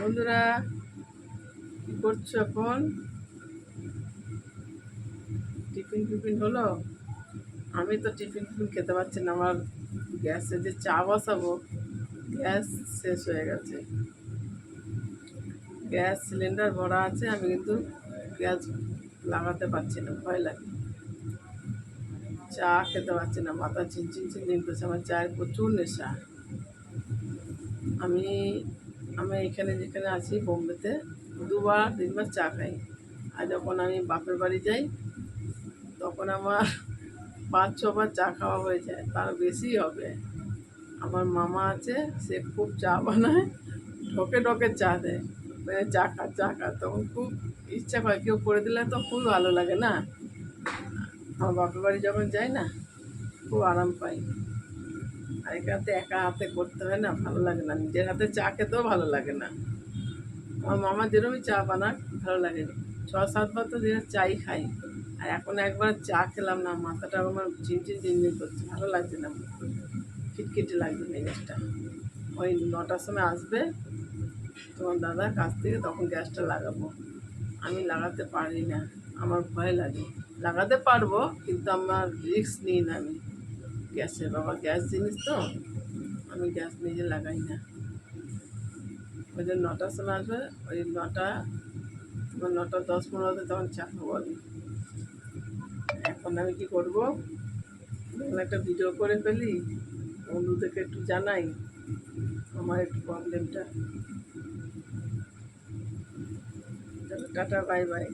বন্ধুরা, কি করছো এখন? টিফিন হলো? আমি তো টিফিন খেতে পারছি না। আমার গ্যাসে যে চা বসাবো, গ্যাস শেষ হয়ে গেছে। গ্যাস সিলিন্ডার ভরা আছে, আমি কিন্তু গ্যাস লাগাতে পারছি না, ভয় লাগে। চা খেতে পারছি না, মাথা চিনচিন করছে। আমার চায়ের প্রচুর নেশা। আমি আমি যেখানে আছি বোম্বেতে, 2-3 বার চা খাই। আর যখন আমি বাপের বাড়ি যাই, তখন আমার 5-6 বার চা খাওয়া হয়ে যায়, তার বেশি হবে। আমার মামা আছে, সে খুব চা বানায়, ঢোকে ঢোকে চা দেয়, চা খা তখন খুব ইচ্ছা করে, কেউ করে দিলে তো খুব ভালো লাগে না। আমার বাপের বাড়ি যখন যাই না, খুব আরাম পাই। আর এখানে একা হাতে করতে হয় না, ভালো লাগে না, নিজের হাতে চা খেতেও ভালো লাগে না। আমার মামা যেরকমই চা বানাক ভালো লাগে। 6-7 বার তো দিনে চাই খাই। আর এখন একবার চা খেলাম না, মাথাটা আমার চিনচিন করছে, ভালো লাগছে না, খিটখিটে লাগছে মেজাজটা। ওই 9টার সময় আসবে তোমার দাদা কাছ থেকে, তখন গ্যাসটা লাগাবো। আমি লাগাতে পারি না, আমার ভয় লাগে। লাগাতে পারবো, কিন্তু আমার রিস্ক নিই না আমি গ্যাসে। বাবা, গ্যাস জিনিস তো, আমি গ্যাস নিজে লাগাই না। ওই যে 9টার সময় আসবে, ওই 9:10-15 তখন চা খাবো আমি। এখন আমি কি করবো, একটা ভিডিও করে ফেলি, বন্ধুদেরকে একটু জানাই আমার একটু প্রবলেমটা। চলো, টাটা, বাই বাই।